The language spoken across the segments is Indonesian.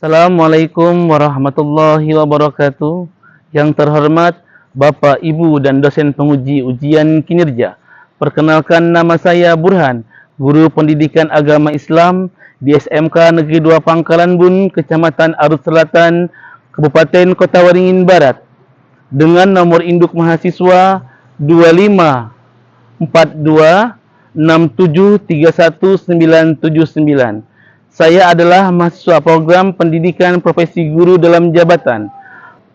Assalamualaikum warahmatullahi wabarakatuh. Yang terhormat Bapak, Ibu, dan dosen penguji ujian kinerja. Perkenalkan, nama saya Burhan, Guru Pendidikan Agama Islam di SMK Negeri 2 Pangkalan Bun, Kecamatan Arut Selatan, Kabupaten Kota Waringin Barat. Dengan nomor induk mahasiswa 254267319979. Saya adalah mahasiswa program pendidikan profesi guru dalam jabatan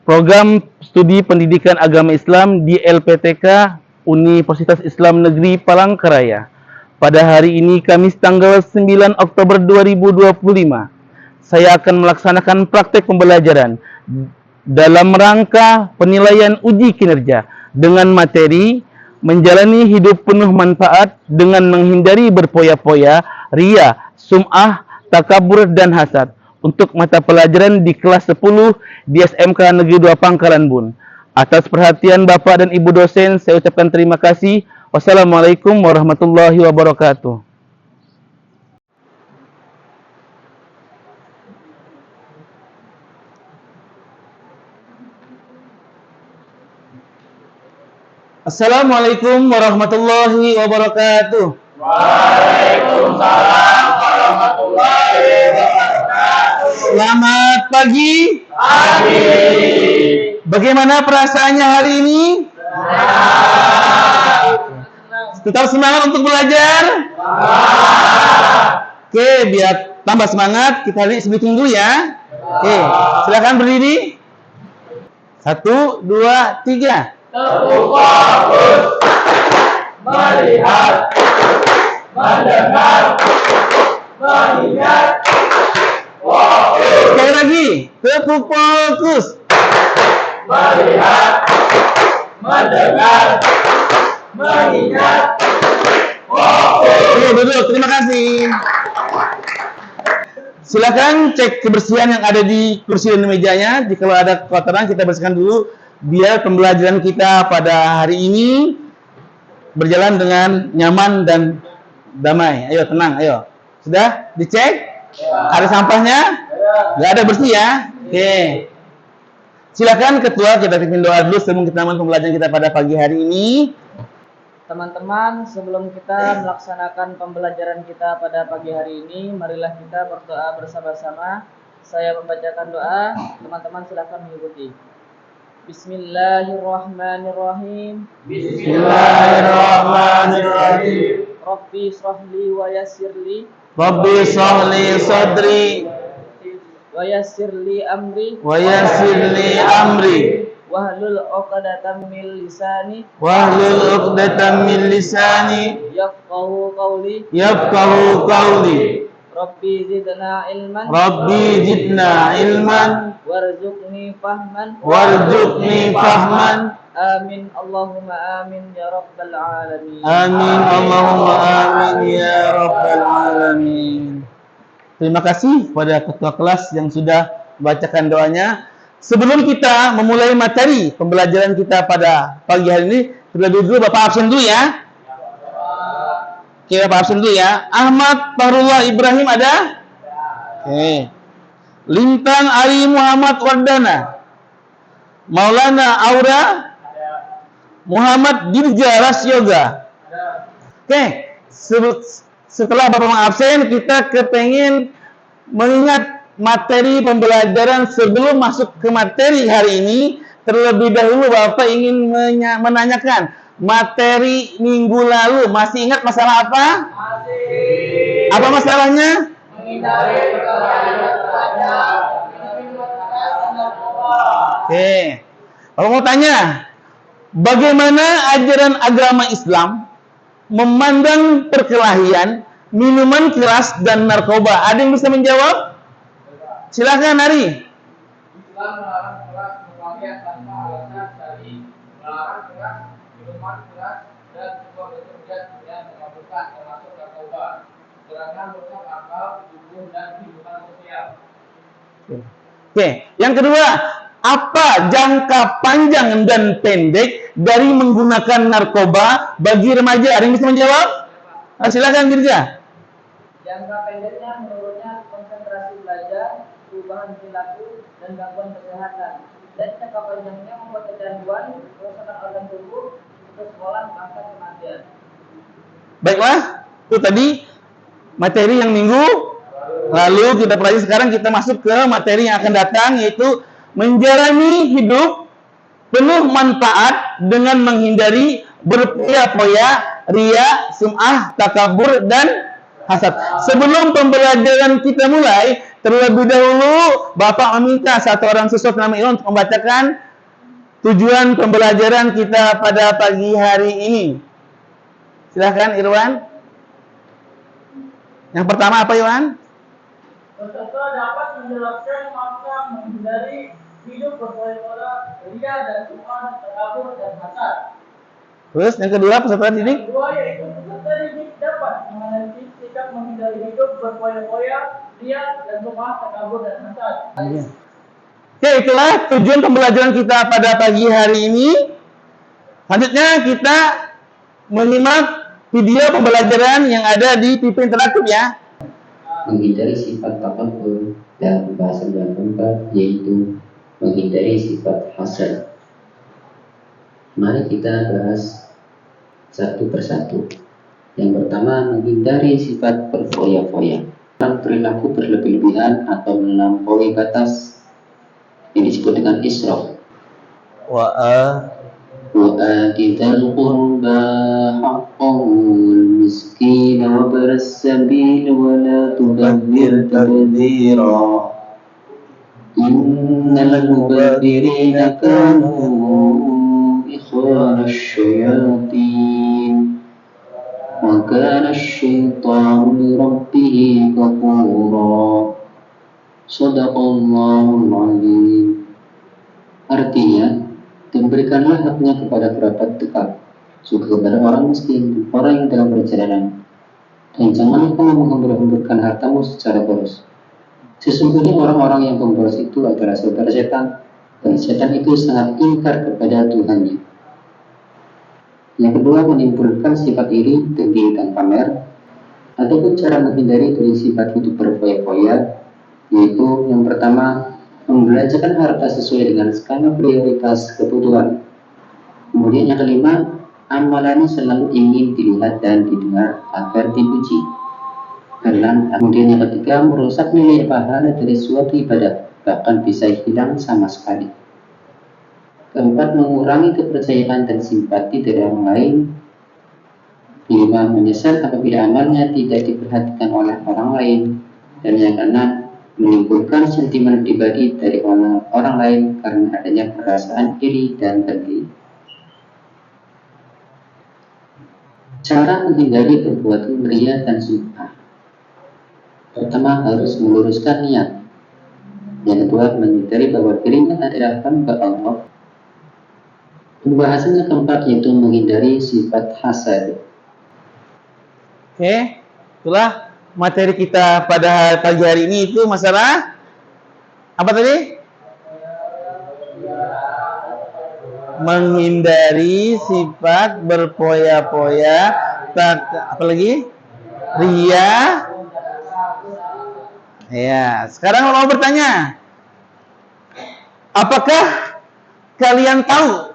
program studi pendidikan agama Islam di LPTK Universitas Islam Negeri Palangkaraya. Pada hari ini Kamis tanggal 9 Oktober 2025, saya akan melaksanakan praktek pembelajaran dalam rangka penilaian uji kinerja dengan materi menjalani hidup penuh manfaat dengan menghindari berpoya-poya, ria, sum'ah, takabur, dan hasad untuk mata pelajaran di kelas 10 di SMK Negeri 2 Pangkalan Bun. Atas perhatian Bapak dan Ibu dosen, saya ucapkan terima kasih. Wassalamualaikum warahmatullahi wabarakatuh. Assalamualaikum warahmatullahi wabarakatuh. Waalaikumsalam warahmatullahi wabarakatuh. Selamat pagi. Pagi. Bagaimana perasaannya hari ini? Tetap semangat untuk belajar? Oke, biar tambah semangat, kita lihat sebutin dulu ya. Oke, silakan berdiri. 1, 2, 3. Tepuk fokus. Melihat, mendengar, mengingat. Fokus. Sekali lagi, tepuk fokus. Melihat, mendengar, mengingat. Fokus. Oke, duduk. Terima kasih. Silakan cek kebersihan yang ada di kursi dan mejanya. Jika ada kotoran, kita bersihkan dulu biar pembelajaran kita pada hari ini berjalan dengan nyaman dan damai. Ayo, tenang, ayo. Sudah dicek? Ada sampahnya? Nggak ada, bersih ya? Oke. Silakan Ketua, kita pimpin doa dulu sebelum kita mulai pembelajaran kita pada pagi hari ini. Teman-teman, sebelum kita melaksanakan pembelajaran kita pada pagi hari ini, marilah kita berdoa bersama-sama. Saya membacakan doa, teman-teman silakan mengikuti. Bismillahirrahmanirrahim. Bismillahirrahmanirrahim. Rabbi shrahli wa yassirli Rabbi shrahli sadri wa yassirli amri wa yassir li amri wahlul 'uqdatam min lisani wahlul 'uqdatam min lisani yafqahu qawli. yafqahu qawli. Rabbi zidna ilman Rabbi zidna ilman warzuqni fahman. warzuqni fahman. Amin Allahumma amin ya rabbal alamin. Amin Allahumma amin ya rabbal alamin. Terima kasih kepada ketua kelas yang sudah membacakan doanya. Sebelum kita memulai materi pembelajaran kita pada pagi hari ini, terlebih dulu Bapak absen dulu ya. Oke, Bapak absen dulu ya. Ahmad Fahrullah Ibrahim ada? Oke. Lintang Ali Muhammad Wardana. Maulana Aura. Muhammad Dirja Rasyoga. Oke, setelah Bapak absen, kita kepengen mengingat materi pembelajaran sebelum masuk ke materi hari ini. Terlebih dahulu Bapak ingin menanyakan materi minggu lalu. Masih ingat masalah apa? Masih. Apa masalahnya? Menghindari pertanyaan. Oke, Bapak mau tanya, bagaimana ajaran agama Islam memandang perkelahian, minuman keras, dan narkoba? Ada yang bisa menjawab? Silakan, Ari. Islam melarang keras berpakaian tanpa alasan dari melarang keras, minuman keras, dan semua bentuk yang memabukkan termasuk narkoba. Serangan merusak akal, tubuh, dan kehidupan sosial. Oke, yang kedua, apa jangka panjang dan pendek dari menggunakan narkoba bagi remaja? Ada yang bisa menjawab? Silakan, Dirja. Jangka pendeknya menurutnya konsentrasi belajar, perubahan perilaku dan gangguan kesehatan. Dan jangka panjangnya membuat kecanduan, kerusakan organ tubuh, putus sekolah, bahkan kematian. Baiklah, itu tadi materi yang minggu lalu kita pelajari. Sekarang kita masuk ke materi yang akan datang, yaitu menjalani hidup penuh manfaat dengan menghindari berpoya-poya, ria, sum'ah, takabur, dan hasad. Sebelum pembelajaran kita mulai, terlebih dahulu Bapak meminta satu orang siswa nama Irwan untuk membacakan tujuan pembelajaran kita pada pagi hari ini. Silahkan Irwan. Yang pertama apa Irwan? Peserta dapat menjelaskan makna menghindari hidup berpola-pola, ria dan sum'ah, takabur, dan hasad. Terus yang kedua peserta didik? Yang kedua yaitu peserta didik dapat menganalisis sikap menghindari hidup berpoya-poya, ria dan sum'ah, takabur, dan hasad. Oke, itulah tujuan pembelajaran kita pada pagi hari ini. Selanjutnya kita menyimak video pembelajaran yang ada di TV interaktif ya. Menghindari sifat takabur dan bahasa yang keempat yaitu menghindari sifat hasad. Mari kita bahas satu persatu. Yang pertama, menghindari sifat berfoya-foya. Perilaku berlebih-lebihan atau melampaui batas yang disebut dengan israf. وآت ذا القربى حقه والمسكين وابن السبيل ولا تبذر تبذيرا إن المبذرين كانوا إخوان الشياطين وكان الشيطان لربه كفورا صدق الله العظيم. Artinya, dan berikanlah haknya kepada kerabat dekat, juga kepada orang miskin, orang yang dalam perjalanan, dan janganlah kamu menghambur-hamburkan hartamu secara boros. Sesungguhnya orang-orang yang pemboros itu adalah saudara setan, dan setan itu sangat ingkar kepada Tuhannya. Yang kedua, menimbulkan sifat iri, dengki, dan pamer. Ataupun cara menghindari dari sifat hidup berfoya-foya, yaitu yang pertama, membelanjakan harta sesuai dengan skala prioritas kebutuhan. Kemudian yang kelima, amalannya selalu ingin dilihat dan didengar agar dipuji. Kemudian yang ketiga, merusak nilai pahala dari suatu ibadah, bahkan bisa hilang sama sekali. Keempat, mengurangi kepercayaan dan simpati dari orang lain. Kelima, menyesal apabila amalnya tidak diperhatikan oleh orang lain. Dan yang keenam, menimbulkan sentimen pribadi dari orang lain karena adanya perasaan iri dan dengki. Cara menghindari perbuatan ria dan sum'ah. Pertama, harus meluruskan niat. Yang kedua, menyadari bahwa dirinya adalah hamba Allah. Pembahasan yang keempat yaitu menghindari sifat hasad. Oke, itulah materi kita pada pagi hari ini. Itu masalah apa tadi? Menghindari sifat berpoya-poya, apa lagi? Ria. Ya, sekarang mau bertanya, apakah kalian tahu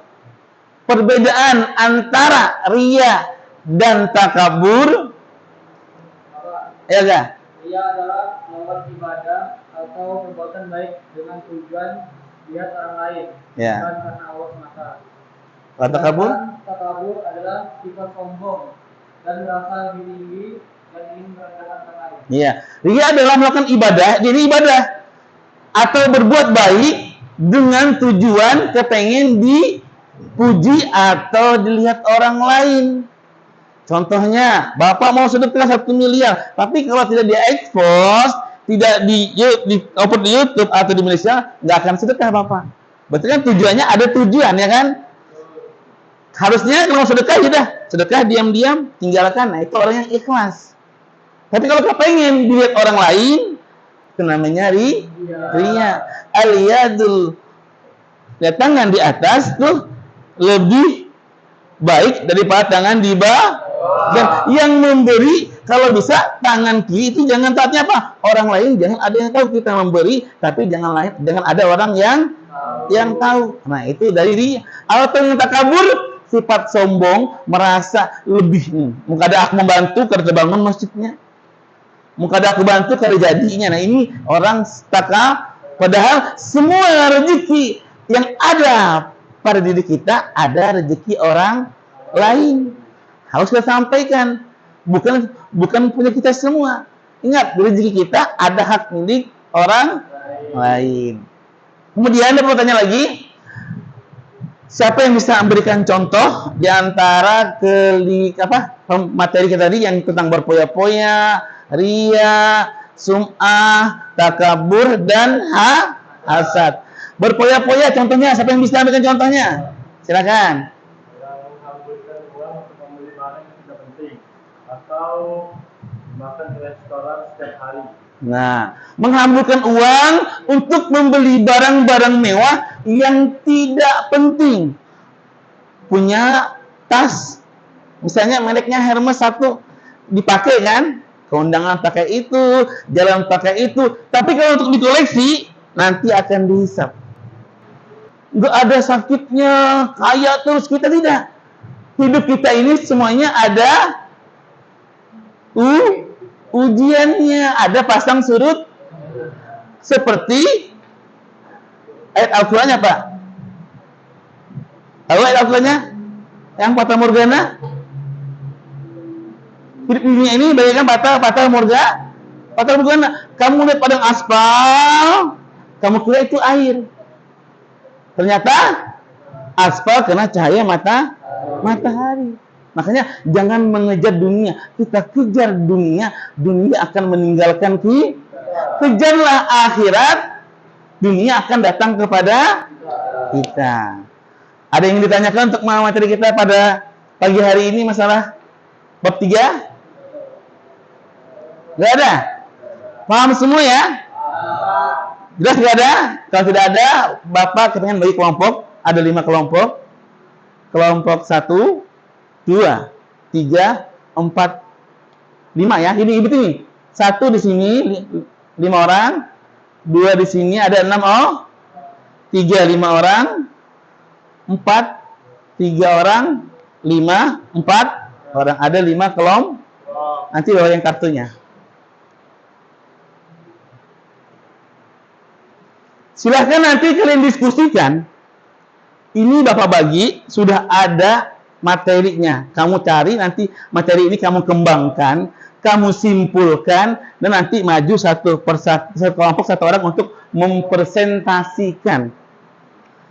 perbedaan antara ria dan takabur? Ya enggak? Ria adalah melakukan ibadah atau perbuatan baik dengan tujuan lihat orang lain, Ya. bukan karena Allah semata. Kalau takabur? Takabur adalah sifat sombong dan merasa tinggi dan ingin merendahkan orang lain. Iya. Ria adalah melakukan ibadah, jadi ibadah atau berbuat baik dengan tujuan kepengen dipuji atau dilihat orang lain. Contohnya, Bapak mau sedekah 1 miliar, tapi kalau tidak di-expose, tidak upload di YouTube atau di Malaysia, nggak akan sedekah Bapak. Berarti kan tujuannya ada tujuan, ya kan? Harusnya kalau sedekah, sudah sedekah diam-diam, tinggalkan. Nah, itu orang yang ikhlas. Tapi kalau kepengen dilihat orang lain, itu namanya ria. Al-yadul, lihat tangan di atas tuh lebih baik daripada tangan di bawah. Dan yang memberi, Kalau bisa tangan kiri itu jangan taatnya apa? Orang lain jangan ada yang tahu kita memberi, tapi jangan ada orang yang tahu. Nah, itu dari dia. Alasan yang takabur, sifat sombong, merasa lebih. Muka ada aku membantu kerja bangun masjidnya. Muka ada aku bantu kerja jadinya. Nah, ini orang takabur. Padahal semua rezeki yang ada pada diri kita ada rezeki orang lain. Harus kita sampaikan. Bukan punya kita semua. Ingat, rezeki kita ada hak milik orang lain. Kemudian ada pertanyaan lagi. Siapa yang bisa memberikan contoh di antara materi kita tadi yang tentang berpoya-poya, ria, sum'ah, takabur, dan hasad. Berpoya-poya contohnya, siapa yang bisa memberikan contohnya? Silakan. Mengambilkan uang untuk membeli barang yang tidak penting atau makan di restoran setiap hari. Nah, menghamburkan uang untuk membeli barang-barang mewah yang tidak penting. Punya tas, misalnya mereknya Hermes satu, dipakai kan? Keundangan pakai itu, jalan pakai itu. Tapi kalau untuk dikoleksi, nanti akan dihisap. Nggak ada sakitnya, kaya terus, kita tidak. Hidup kita ini semuanya ada ujiannya, ada pasang surut. Seperti ayat Al-Qurannya, Pak. Tahu ayat Al-Qurannya? Yang Fata Morgana? Hidup dunia ini bagaikan Fata Morgana. Kamu lihat padang aspal, kamu kira itu air. Ternyata aspal kena cahaya matahari. Makanya jangan mengejar dunia. Kita kejar dunia, dunia akan meninggalkan kita. Kejarlah akhirat, dunia akan datang kepada kita. Ada yang ditanyakan untuk materi kita pada pagi hari ini masalah bab 3? Gak ada? Paham semua ya? Jelas gak ada? Kalau tidak ada, Bapak kepengen bagi kelompok. Ada 5 kelompok. Kelompok 1, 2, 3, 4, 5 ya. Ini begini. 1 di sini 5 orang, 2 di sini ada 6 3 5 orang, 4 3 orang, 5 4 orang. Ada 5 kelompok. Nanti bawa yang kartunya. Silahkan nanti kalian diskusikan. Ini Bapak bagi, sudah ada materinya. Kamu cari nanti materi ini kamu kembangkan, kamu simpulkan, dan nanti maju satu kelompok satu orang untuk mempresentasikan.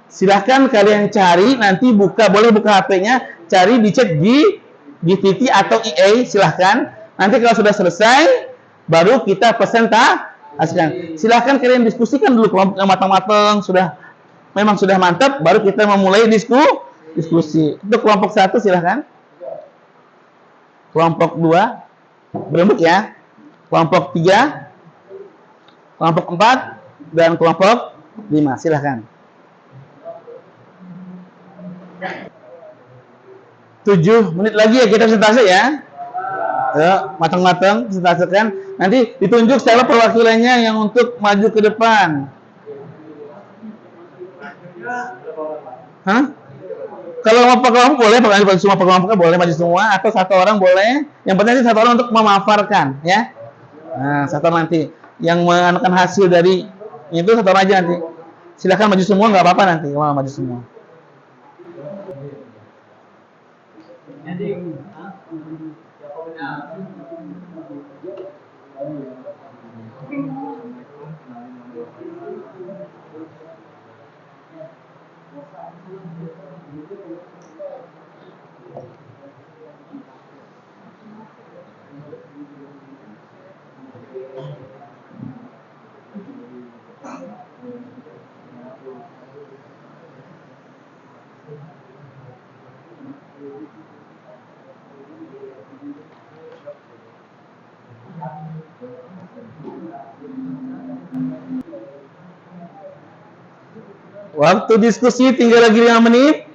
Silahkan kalian cari, nanti boleh buka HP-nya, cari dicek di GTT atau EA, silahkan. Nanti kalau sudah selesai, baru kita presentasikan. Silahkan kalian diskusikan dulu kelompok yang matang-matang, memang sudah mantap, baru kita memulai diskusi. Untuk kelompok 1 silahkan. Kelompok 2 berembuk ya. Kelompok 3, kelompok 4, dan kelompok 5. Silahkan. 7 menit lagi ya kita presentasi ya. Ayo, matang-matang presentasikan. Nanti ditunjuk siapa perwakilannya yang untuk maju ke depan. Hah? Kalau mau kelompok boleh, semua kelompoknya boleh maju semua, atau satu orang boleh. Yang penting nanti satu orang untuk memaparkan, ya. Nah, satu orang nanti yang menekan hasil dari itu satu orang aja nanti. Silakan maju semua, nggak apa-apa nanti kalau maju semua. Waktu diskusi tinggal lagi 5 menit.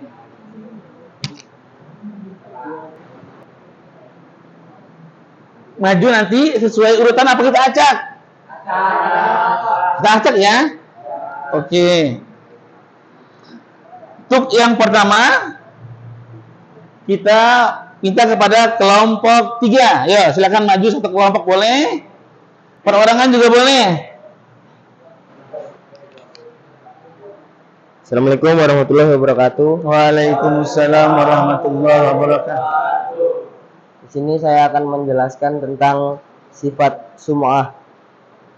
maju nanti sesuai urutan apa kita acak? Kita acak ya. Oke. Untuk yang pertama kita minta kepada kelompok 3. Ya, silakan maju satu kelompok boleh. Perorangan juga boleh. Assalamualaikum warahmatullahi wabarakatuh. Waalaikumsalam warahmatullahi wabarakatuh. Di sini saya akan menjelaskan tentang sifat sum'ah.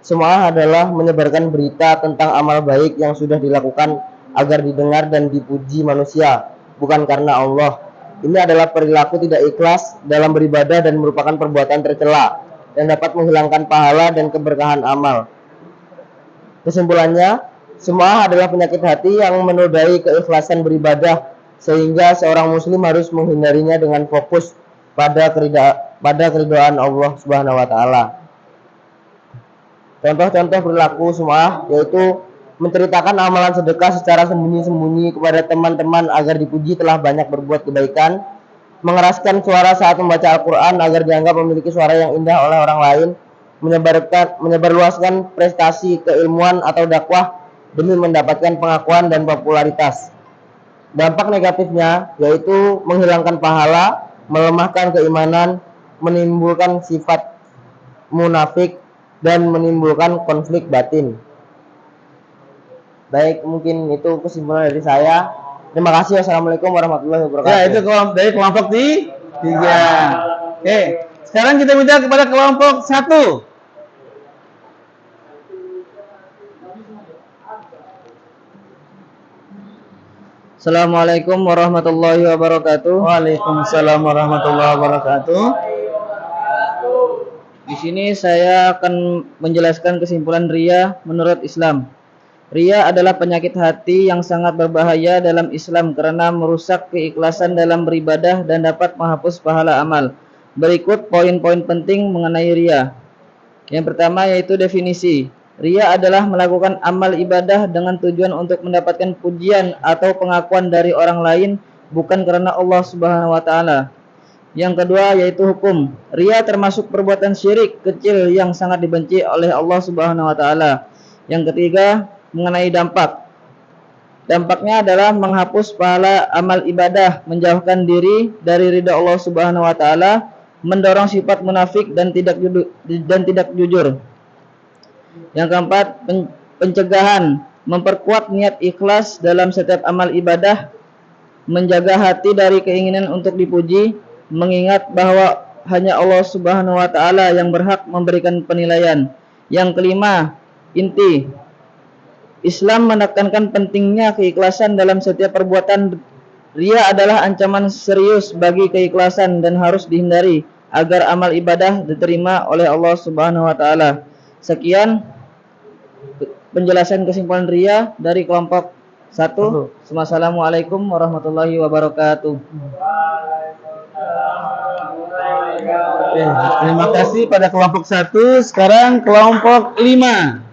Sum'ah adalah menyebarkan berita tentang amal baik yang sudah dilakukan agar didengar dan dipuji manusia, bukan karena Allah. Ini adalah perilaku tidak ikhlas dalam beribadah dan merupakan perbuatan tercela dan dapat menghilangkan pahala dan keberkahan amal. Kesimpulannya, sum'ah adalah penyakit hati yang menodai keikhlasan beribadah, sehingga seorang muslim harus menghindarinya dengan fokus pada keridhaan Allah Subhanahu wa taala. Contoh-contoh perilaku sum'ah yaitu menceritakan amalan sedekah secara sembunyi-sembunyi kepada teman-teman agar dipuji telah banyak berbuat kebaikan, mengeraskan suara saat membaca Al-Quran agar dianggap memiliki suara yang indah oleh orang lain, menyebarluaskan prestasi keilmuan atau dakwah demi mendapatkan pengakuan dan popularitas. Dampak negatifnya yaitu menghilangkan pahala, melemahkan keimanan, menimbulkan sifat munafik, dan menimbulkan konflik batin. Baik, mungkin itu kesimpulan dari saya. Terima kasih. Wassalamualaikum warahmatullahi wabarakatuh. Ya, itu dari kelompok 3. Oke, sekarang kita minta kepada kelompok 1. Assalamualaikum warahmatullahi wabarakatuh. Waalaikumsalam warahmatullahi wabarakatuh. Di sini saya akan menjelaskan kesimpulan riya menurut Islam. Riya adalah penyakit hati yang sangat berbahaya dalam Islam karena merusak keikhlasan dalam beribadah dan dapat menghapus pahala amal. Berikut poin-poin penting mengenai riya. Yang pertama yaitu definisi. Riya adalah melakukan amal ibadah dengan tujuan untuk mendapatkan pujian atau pengakuan dari orang lain, bukan karena Allah Subhanahu wa taala. Yang kedua yaitu hukum. Riya termasuk perbuatan syirik kecil yang sangat dibenci oleh Allah Subhanahu wa taala. Yang ketiga, mengenai dampak. Dampaknya adalah menghapus pahala amal ibadah, menjauhkan diri dari ridha Allah Subhanahu wa taala, mendorong sifat munafik dan tidak jujur. Yang keempat, pencegahan, memperkuat niat ikhlas dalam setiap amal ibadah, menjaga hati dari keinginan untuk dipuji, mengingat bahwa hanya Allah Subhanahu wa taala yang berhak memberikan penilaian. Yang kelima, inti. Islam menekankan pentingnya keikhlasan dalam setiap perbuatan. Riya adalah ancaman serius bagi keikhlasan dan harus dihindari agar amal ibadah diterima oleh Allah Subhanahu wa taala. Sekian penjelasan kesimpulan riya dari kelompok 1. Wassalamualaikum warahmatullahi wabarakatuh. Terima kasih pada kelompok 1. Sekarang kelompok 5.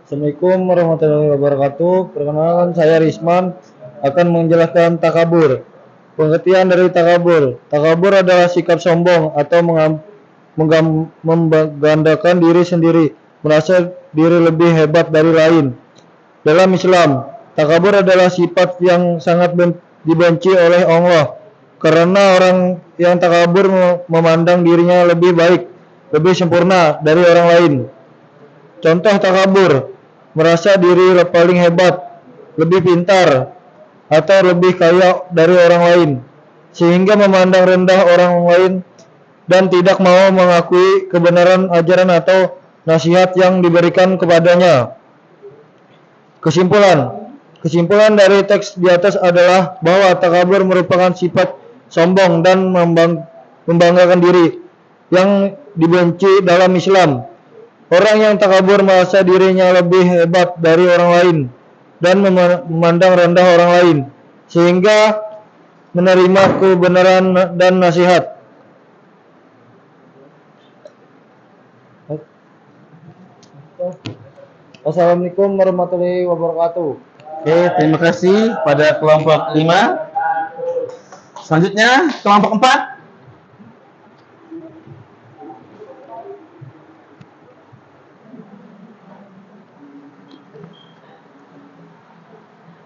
Assalamualaikum warahmatullahi wabarakatuh. Perkenalkan, saya Risman akan menjelaskan takabur. Pengertian dari takabur. Takabur adalah sikap sombong atau menggandakan diri sendiri, merasa diri lebih hebat dari lain. Dalam Islam, takabur adalah sifat yang sangat dibenci oleh Allah, karena orang yang takabur memandang dirinya lebih baik, lebih sempurna dari orang lain. Contoh takabur: merasa diri paling hebat, lebih pintar, atau lebih kaya dari orang lain, sehingga memandang rendah orang lain dan tidak mau mengakui kebenaran ajaran atau nasihat yang diberikan kepadanya. Kesimpulan dari teks di atas adalah bahwa takabur merupakan sifat sombong dan membanggakan diri yang dibenci dalam Islam. Orang yang takabur merasa dirinya lebih hebat dari orang lain dan memandang rendah orang lain, sehingga menerima kebenaran dan nasihat. Wassalamualaikum warahmatullahi wabarakatuh. Oke, terima kasih pada kelompok 5. Selanjutnya kelompok 4.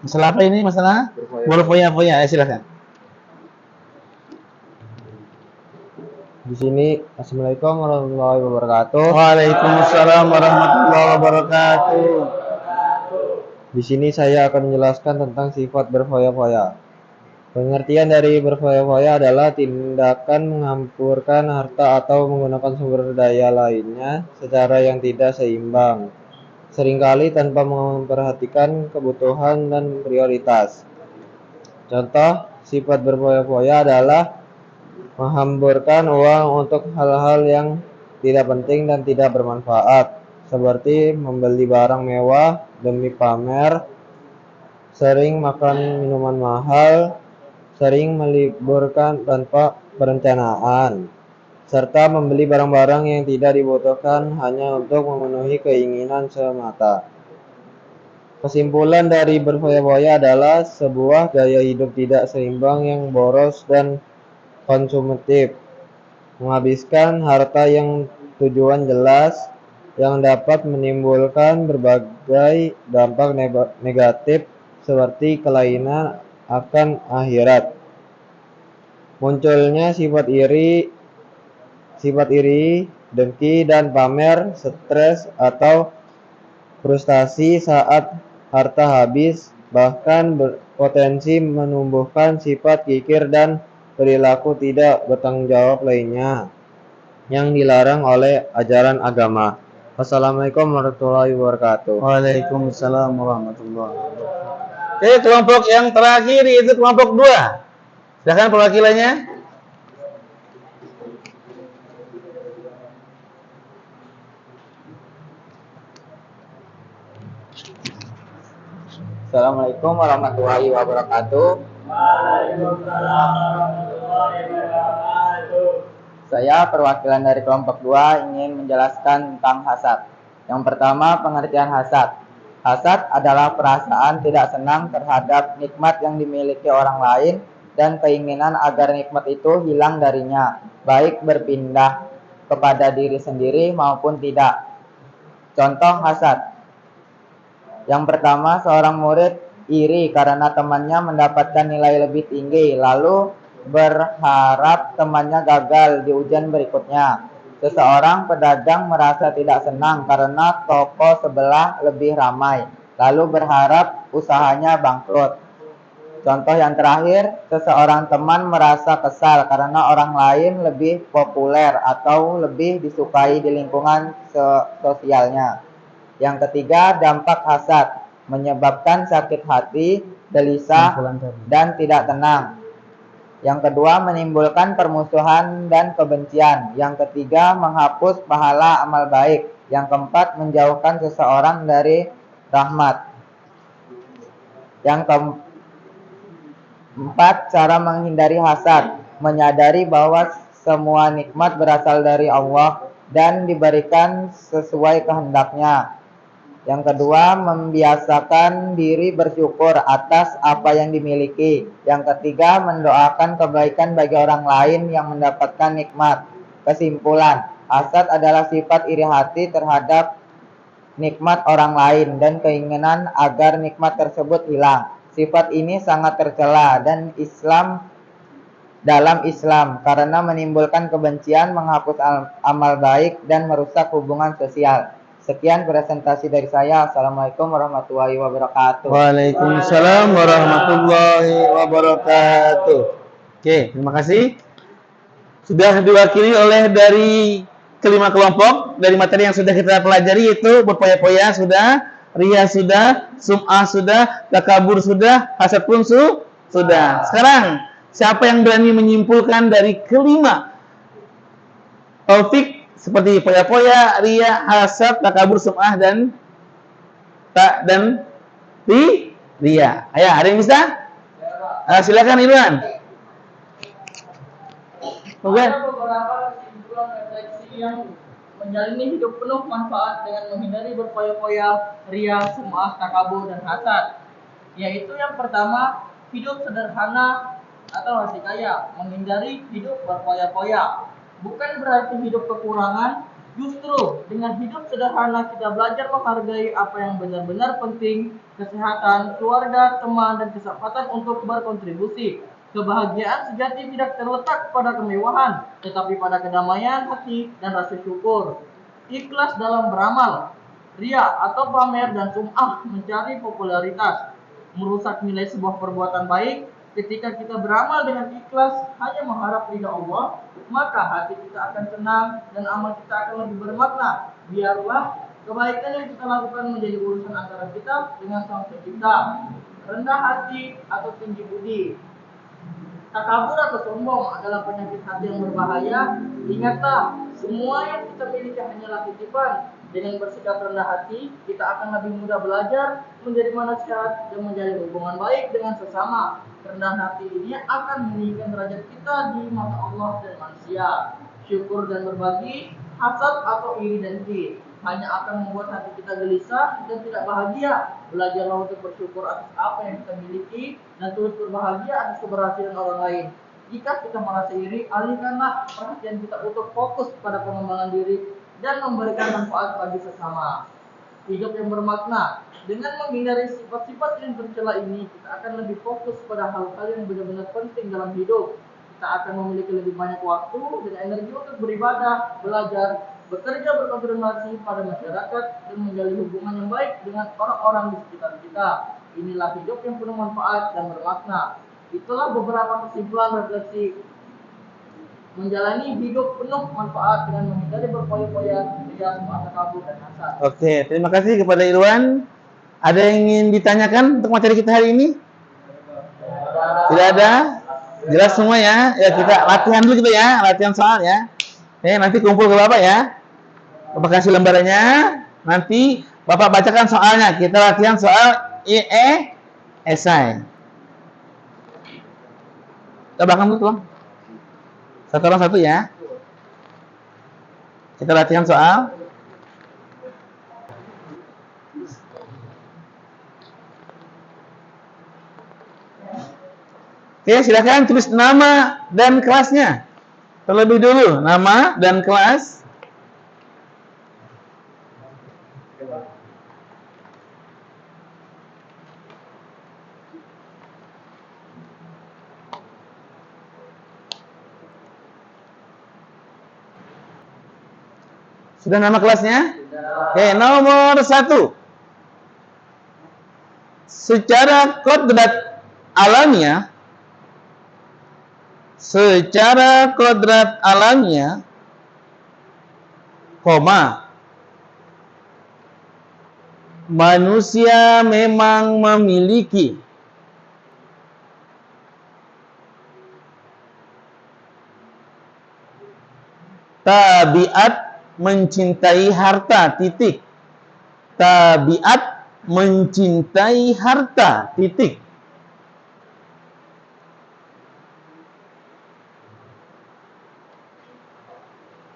Masalah apa ini? Masalah berfoya-foya. Silakan. Di sini Assalamualaikum warahmatullahi wabarakatuh. Waalaikumsalam warahmatullahi wabarakatuh. Di sini saya akan menjelaskan tentang sifat berfoya-foya. Pengertian dari berfoya-foya adalah tindakan menghampurkan harta atau menggunakan sumber daya lainnya secara yang tidak seimbang, seringkali tanpa memperhatikan kebutuhan dan prioritas. Contoh sifat berfoya-foya adalah menghamburkan uang untuk hal-hal yang tidak penting dan tidak bermanfaat, seperti membeli barang mewah demi pamer, sering makan minuman mahal, sering meliburkan tanpa perencanaan, serta membeli barang-barang yang tidak dibutuhkan hanya untuk memenuhi keinginan semata. Kesimpulan dari berfoya-foya adalah sebuah gaya hidup tidak seimbang yang boros dan konsumtif, menghabiskan harta yang tujuan jelas, yang dapat menimbulkan berbagai dampak negatif seperti kelainan akan akhirat. Munculnya sifat iri, dengki dan pamer, stres atau frustasi saat harta habis, bahkan berpotensi menumbuhkan sifat kikir dan perilaku tidak bertanggung jawab lainnya yang dilarang oleh ajaran agama. Wassalamualaikum warahmatullahi wabarakatuh. Waalaikumsalam warahmatullahi wabarakatuh. Oke, kelompok yang terakhir yaitu kelompok 2. Silakan perwakilannya. Assalamualaikum warahmatullahi wabarakatuh. Saya perwakilan dari kelompok 2 ingin menjelaskan tentang hasad. Yang pertama, pengertian hasad. Hasad adalah perasaan tidak senang terhadap nikmat yang dimiliki orang lain dan keinginan agar nikmat itu hilang darinya, baik berpindah kepada diri sendiri maupun tidak. Contoh hasad. Yang pertama, seorang murid iri karena temannya mendapatkan nilai lebih tinggi, lalu berharap temannya gagal di ujian berikutnya. Seseorang pedagang merasa tidak senang karena toko sebelah lebih ramai, lalu berharap usahanya bangkrut. Contoh yang terakhir, seseorang teman merasa kesal karena orang lain lebih populer atau lebih disukai di lingkungan sosialnya. Yang ketiga, dampak hasad menyebabkan sakit hati, gelisah, dan tidak tenang. Yang kedua, menimbulkan permusuhan dan kebencian. Yang ketiga, menghapus pahala amal baik. Yang keempat, menjauhkan seseorang dari rahmat. Yang keempat, cara menghindari hasad, menyadari bahwa semua nikmat berasal dari Allah dan diberikan sesuai kehendaknya. Yang kedua, membiasakan diri bersyukur atas apa yang dimiliki. Yang ketiga, mendoakan kebaikan bagi orang lain yang mendapatkan nikmat. Kesimpulan, hasad adalah sifat iri hati terhadap nikmat orang lain dan keinginan agar nikmat tersebut hilang. Sifat ini sangat tercela dan dalam Islam karena menimbulkan kebencian, menghapus amal baik, dan merusak hubungan sosial. Sekian presentasi dari saya. Assalamualaikum warahmatullahi wabarakatuh. Waalaikumsalam warahmatullahi wabarakatuh. Oke, terima kasih. Sudah diwakili oleh dari kelima kelompok dari materi yang sudah kita pelajari, yaitu berpoya-poya sudah, riya sudah, sum'ah sudah, takabur sudah, hasad pun sudah. Sekarang siapa yang berani menyimpulkan dari kelima topik seperti poya-poya, riya, hasad, takabur, sum'ah, dan riya? Ayo, ada yang bisa? Silakan Irwan. Oke. Ada beberapa kesimpulan refleksi yang menjalani hidup penuh manfaat dengan menghindari berpoya-poya, riya, sum'ah, takabur, dan hasad. Yaitu yang pertama, hidup sederhana atau masih kaya, menghindari hidup berfoya-foya. Bukan berarti hidup kekurangan, justru dengan hidup sederhana kita belajar menghargai apa yang benar-benar penting, kesehatan, keluarga, teman, dan kesempatan untuk berkontribusi. Kebahagiaan sejati tidak terletak pada kemewahan, tetapi pada kedamaian hati dan rasa syukur. Ikhlas dalam beramal, ria atau pamer dan sum'ah mencari popularitas, merusak nilai sebuah perbuatan baik. Ketika kita beramal dengan ikhlas hanya mengharap ridha Allah, maka hati kita akan tenang dan amal kita akan lebih bermakna. Biarlah kebaikan yang kita lakukan menjadi urusan antara kita dengan Sang Pencipta. Rendah hati atau tinggi budi, takabur atau sombong adalah penyakit hati yang berbahaya. Ingatlah, semua yang kita miliki hanyalah titipan. Dengan bersikap rendah hati, kita akan lebih mudah belajar, menjadi manusia, dan menjalin hubungan baik dengan sesama. Kerendahan hati ini akan meninggikan derajat kita di mata Allah dan manusia. Syukur dan berbagi, hasad atau iri dan dengki hanya akan membuat hati kita gelisah dan tidak bahagia. Belajarlah untuk bersyukur atas apa yang kita miliki dan terus berbahagia atas keberhasilan orang lain. Jika kita merasa iri, alihkanlah perhatian kita untuk fokus pada pengembangan diri dan memberikan manfaat bagi sesama. Hidup yang bermakna. Dengan menghindari sifat-sifat yang tercela ini, kita akan lebih fokus pada hal-hal yang benar-benar penting dalam hidup. Kita akan memiliki lebih banyak waktu dan energi untuk beribadah, belajar, bekerja, berkontribusi pada masyarakat, dan menjalin hubungan yang baik dengan orang-orang di sekitar kita. Inilah hidup yang penuh manfaat dan bermakna. Itulah beberapa kesimpulan refleksi menjalani hidup penuh manfaat dengan menghindari berfoya-foya, ria, semata kabur, dan hasad. Oke, terima kasih kepada Irwan. Ada yang ingin ditanyakan untuk materi kita hari ini? Tidak ada? Jelas semua ya? Ya, kita latihan dulu kita ya, latihan soal ya. Nanti kumpul ke Bapak ya. Bapak kasih lembarannya, nanti Bapak bacakan soalnya. Kita latihan soal esai. Kita belakang dulu, Bang. Satu orang satu ya. Kita latihan soal. Oke, silakan tulis nama dan kelasnya. Terlebih dulu, nama dan kelas. Sudah nama kelasnya? Oke, nomor 1. Secara kodrat alamiah, manusia memang memiliki tabiat mencintai harta, titik. Tabiat mencintai harta, titik.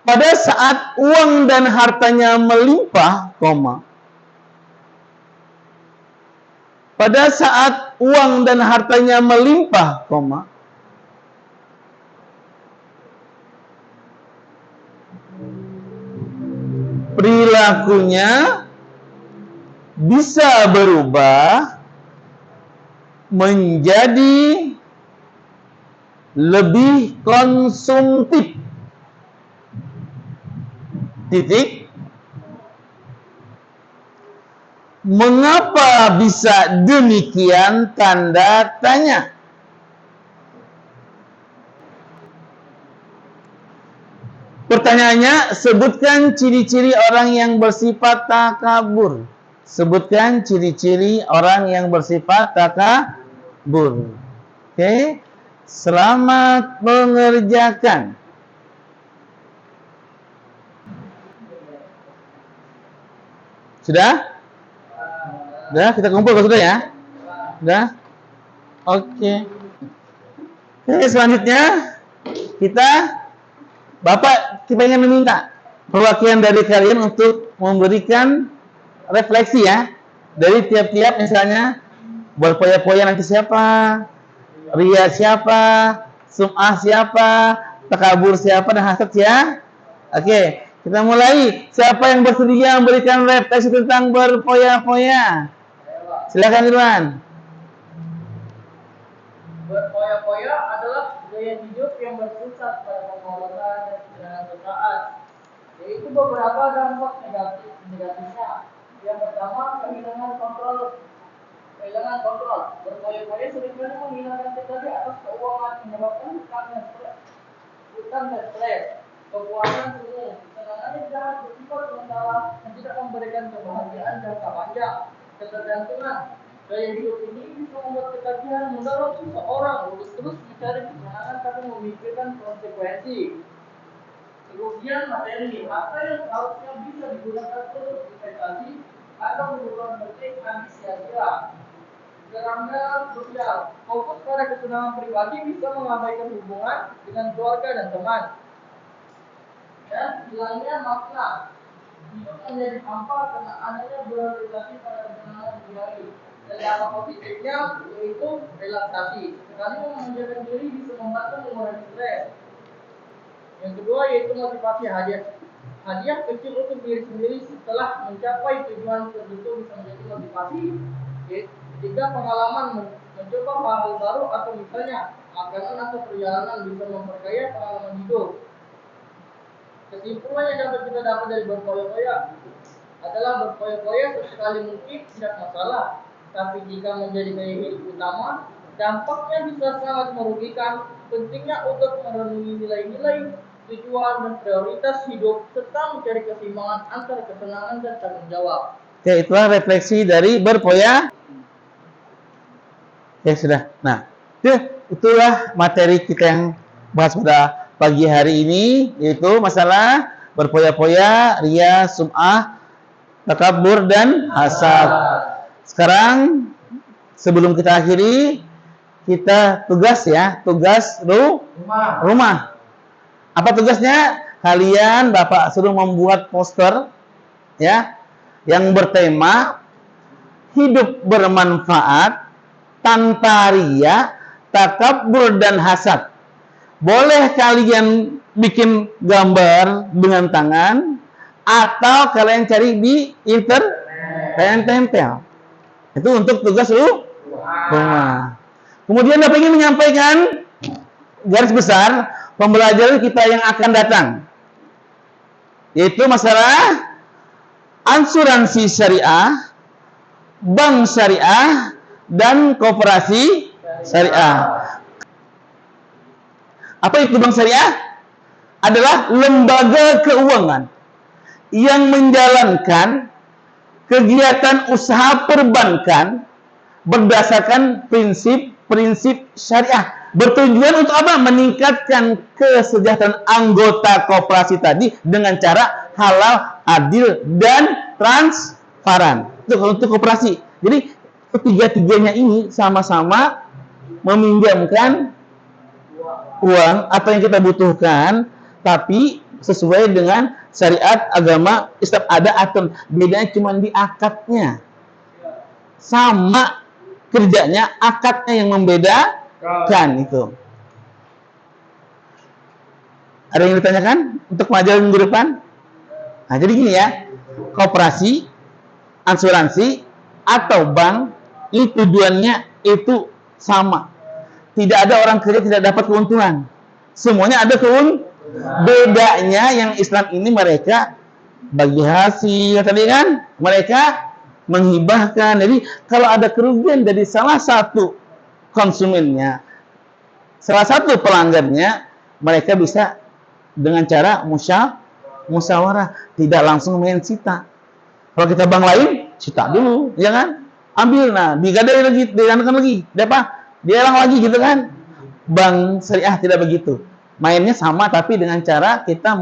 Pada saat uang dan hartanya melimpah, pada saat uang dan hartanya melimpah, perilakunya bisa berubah menjadi lebih konsumtif, titik. Mengapa bisa demikian? Tanda tanya. Pertanyaannya, sebutkan ciri-ciri orang yang bersifat takabur. Sebutkan ciri-ciri orang yang bersifat takabur. Oke. Selamat mengerjakan. Sudah? Sudah, kita kumpul sudah ya? Sudah? Oke. Oke, selanjutnya Bapak ingin meminta perwakilan dari kalian untuk memberikan refleksi ya. Dari tiap-tiap misalnya berpoya-poya nanti siapa? Ria siapa? Sum'ah siapa? Takabur siapa? Dan hasad ya? Oke, kita mulai. Siapa yang bersedia memberikan refleksi tentang berpoya-poya? Silakan Irwan. Berpoya-poya adalah gaya hidup yang berpusat pada pemorotan dan ketaat, yaitu beberapa dampak negatifnya. Yang pertama, kehilangan kontrol. Berpoya-poya seringkali menghilangkan kendali atas keuangan, menyebabkan hutang dan stres, kepuasan semu, kesenangan yang jahat bersifat sementara dan tidak memberikan kebahagiaan jangka panjang, ketergantungan. Gaya hidup ini bisa membuat ketagihan mendorong seseorang untuk terus mencari kesenangan tanpa memikirkan konsekuensi. Kerugian materi, harta yang seharusnya bisa digunakan untuk investasi atau kebutuhan penting habis sia-sia. Kerangka sosial, fokus pada kesenangan pribadi bisa mengabaikan hubungan dengan keluarga dan teman. Dan hilangnya makna, hidup menjadi hampa karena adanya berorientasi pada kesenangan pribadi. Dan dampak positifnya yaitu relaksasi. Sekali memanjakan diri bisa membantu mengurangi stres. Yang kedua yaitu motivasi hadiah. Hadiah kecil untuk diri sendiri setelah mencapai tujuan tertentu bisa menjadi motivasi. Jika pengalaman mencoba hal baru atau misalnya makanan atau perjalanan bisa memperkaya pengalaman hidup. Kesimpulan yang dapat kita dapat dari berpoya-poya adalah berpoya-poya sesekali mungkin tidak masalah, tapi jika menjadi gaya hidup utama, dampaknya bisa sangat merugikan. Pentingnya untuk merenungi nilai-nilai, tujuan dan prioritas hidup serta mencari keseimbangan antara kesenangan dan tanggung jawab. Oke, itulah refleksi dari berpoya. Ya sudah. Nah, itulah materi kita yang bahas pada pagi hari ini, yaitu masalah berpoya-poya, ria, sum'ah, takabur dan hasad. Sekarang sebelum kita akhiri, kita tugas ya, tugas rumah. Apa tugasnya? Kalian Bapak suruh membuat poster ya yang bertema hidup bermanfaat tanpa ria, takabur dan hasad. Boleh kalian bikin gambar dengan tangan atau kalian cari di internet, kalian tempel. Itu untuk tugas rumah. Kemudian Bapak ingin menyampaikan garis besar pembelajaran kita yang akan datang, yaitu masalah asuransi syariah, bank syariah, dan koperasi syariah. Apa itu bank syariah? Adalah lembaga keuangan yang menjalankan kegiatan usaha perbankan berdasarkan prinsip syariah. Bertujuan untuk apa? Meningkatkan kesejahteraan anggota koperasi tadi dengan cara halal, adil, dan transparan. Itu untuk koperasi. Jadi ketiga-tiganya ini sama-sama meminjamkan uang atau yang kita butuhkan, tapi sesuai dengan syariat agama Islam. Ada aturan, bedanya cuma di akadnya. Sama kerjanya, akadnya yang membedakan itu. Ada yang ditanyakan untuk pelajaran minggu depan? Nah, jadi gini ya, koperasi, asuransi, atau bank, ini tujuannya itu sama. Tidak ada orang kerja tidak dapat keuntungan. Semuanya ada keuntungan. Bedanya yang Islam ini mereka bagi hasil, tadi kan? Mereka menghibahkan. Jadi kalau ada kerugian dari salah satu konsumennya, salah satu pelanggannya, mereka bisa dengan cara musyawarah, tidak langsung main sita. Kalau kita bank lain, sita dulu, ya kan? Ambil, nah, digadai lagi, dilanjutkan lagi, dialang lagi gitu kan? Bank syariah tidak begitu. Mainnya sama, tapi dengan cara kita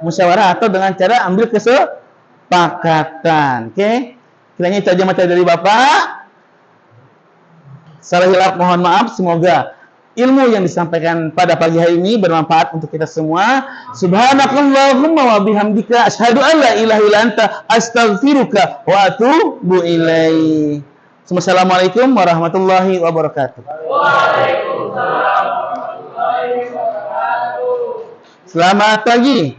musyawarah atau dengan cara ambil kesepakatan. Oke? Kiranya itu aja materi dari Bapak. Salah hilaf mohon maaf. Semoga ilmu yang disampaikan pada pagi hari ini bermanfaat untuk kita semua. Subhanakallahumma wa bihamdika asyhadu an la ilaha illa anta astaghfiruka wa atubu ilaik. Wassalamualaikum warahmatullahi wabarakatuh. Selamat pagi.